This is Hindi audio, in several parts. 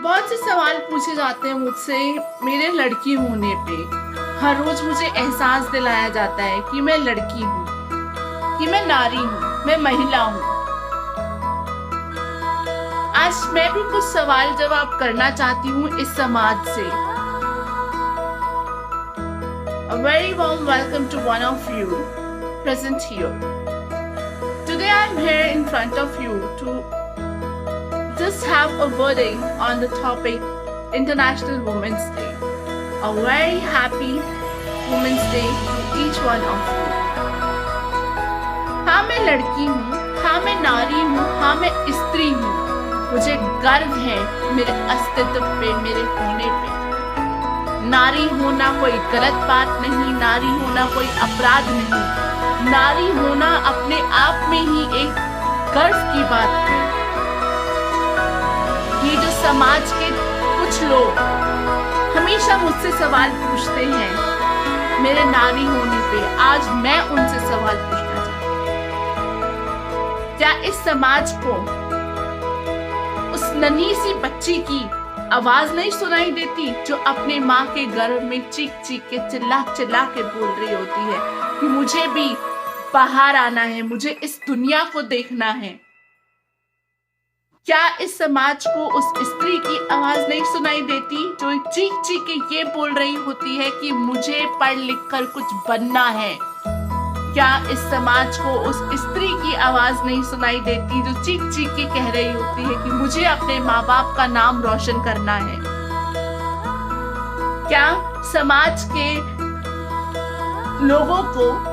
बहुत से सवाल पूछे जाते हैं मुझसे मेरे लड़की होने पे। हर रोज मुझे एहसास दिलाया जाता है कि मैं लड़की हूँ, कि मैं नारी हूँ, मैं महिला हूँ। आज मैं भी कुछ सवाल जवाब करना चाहती हूँ इस समाज से। A very warm welcome to one of you present here. Today I am here in front of you to just have a wording on the topic International Women's Day. A very happy Women's Day to each one of you. हाँ मैं लड़की हूँ, हाँ मैं नारी हूँ, हाँ मैं स्त्री हूँ। मुझे गर्व है मेरे अस्तित्व पे, मेरे होने पे। नारी होना कोई गलत बात नहीं, नारी होना कोई अपराध नहीं, नारी होना अपने आप में ही एक गर्व की बात है। ये जो समाज के कुछ लोग हमेशा मुझसे सवाल पूछते हैं मेरे नारी होने पे, आज मैं उनसे सवाल पूछना चाहती हूँ। क्या इस समाज को उस नन्ही सी बच्ची की आवाज नहीं सुनाई देती जो अपने माँ के गर्भ में चीख चीख के चिल्ला चिल्ला के बोल रही होती है कि मुझे भी बाहर आना है, मुझे इस दुनिया को देखना है? क्या इस समाज को उस स्त्री की आवाज नहीं सुनाई देती जो चीख चीख के ये बोल रही होती है कि मुझे पढ़ लिख कर कुछ बनना है? क्या इस समाज को उस स्त्री की आवाज नहीं सुनाई देती जो चीख चीख के कह रही होती है कि मुझे अपने माँ बाप का नाम रोशन करना है? क्या समाज के लोगों को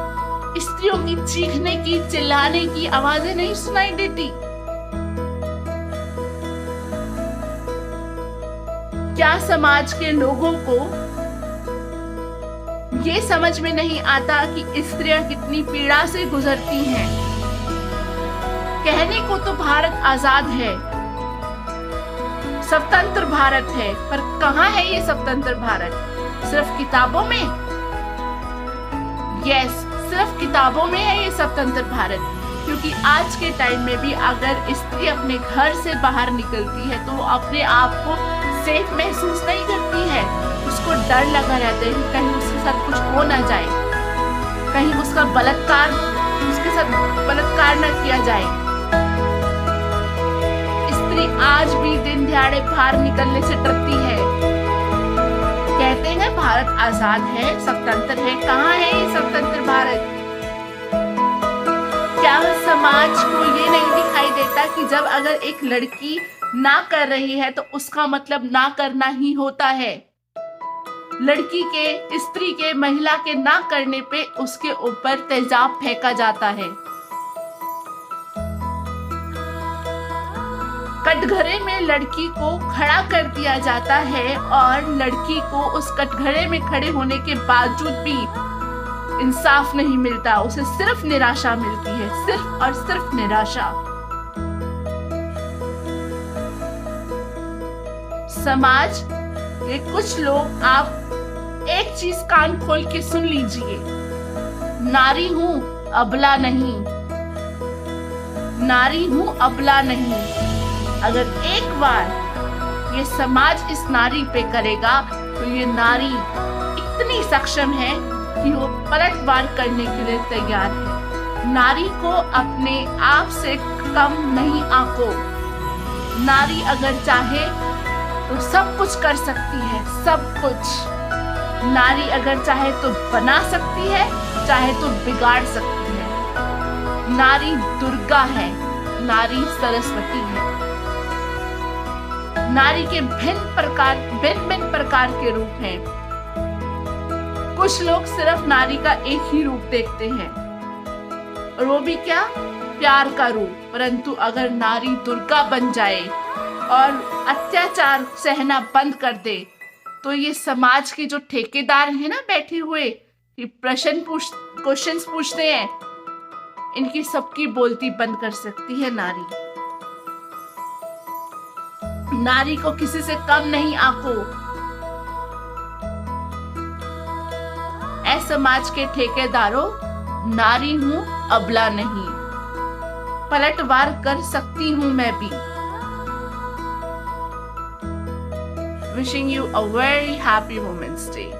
स्त्रियों की चीखने की, चिल्लाने की आवाजें नहीं सुनाई देती? क्या समाज के लोगों को ये समझ में नहीं आता कि स्त्रियां कितनी पीड़ा से गुजरती हैं? कहने को तो भारत आजाद है, स्वतंत्र भारत है, पर कहाँ है ये स्वतंत्र भारत? सिर्फ किताबों में? यस, सिर्फ किताबों में है ये स्वतंत्र भारत। क्योंकि आज के टाइम में भी अगर स्त्री अपने घर से बाहर निकलती है तो वो अपने आप को सेफ महसूस नहीं करती है। उसको डर लगा रहता है कि कहीं उसके साथ कुछ हो ना जाए, कहीं उसके साथ बलात्कार न किया जाए। स्त्री आज भी दिन दिहाड़े बाहर निकलने से डरती है। कहते हैं भारत आजाद है, स्वतंत्र है, कहाँ है ये स्वतंत्र भारत? क्या समाज को ये नहीं दिखाई देता कि जब अगर एक लड़की ना कर रही है तो उसका मतलब ना करना ही होता है? लड़की के, स्त्री के, महिला के ना करने पे उसके ऊपर तेजाब फेंका जाता है। कटघरे में लड़की को खड़ा कर दिया जाता है और लड़की को उस कटघरे में खड़े होने के बावजूद भी इंसाफ नहीं मिलता। उसे सिर्फ निराशा मिलती है, सिर्फ और सिर्फ निराशा। समाज के कुछ लोग, आप एक चीज कान खोल के सुन लीजिए, नारी हूं अबला नहीं, नारी हूं अबला नहीं। अगर एक बार ये समाज इस नारी पे करेगा तो ये नारी इतनी सक्षम है कि वो पलटवार करने के लिए तैयार है। नारी को अपने आप से कम नहीं आंको। नारी अगर चाहे तो सब कुछ कर सकती है, सब कुछ। नारी अगर चाहे तो बना सकती है, चाहे तो बिगाड़ सकती है। नारी दुर्गा है, नारी सरस्वती है। नारी के भिन्न प्रकार के रूप हैं। कुछ लोग सिर्फ नारी का एक ही रूप देखते हैं और वो भी क्या? प्यार का रूप। परंतु अगर नारी दुर्गा बन जाए और अत्याचार सहना बंद कर दे तो ये समाज के जो ठेकेदार हैं ना बैठे हुए, ये क्वेश्चंस पूछते हैं, इनकी सबकी बोलती बंद कर सकती है नारी। नारी को किसी से कम नहीं आंको। ऐ समाज के ठेकेदारों, नारी हूं अबला नहीं, पलटवार कर सकती हूं मैं भी। wishing you a very happy Women's Day.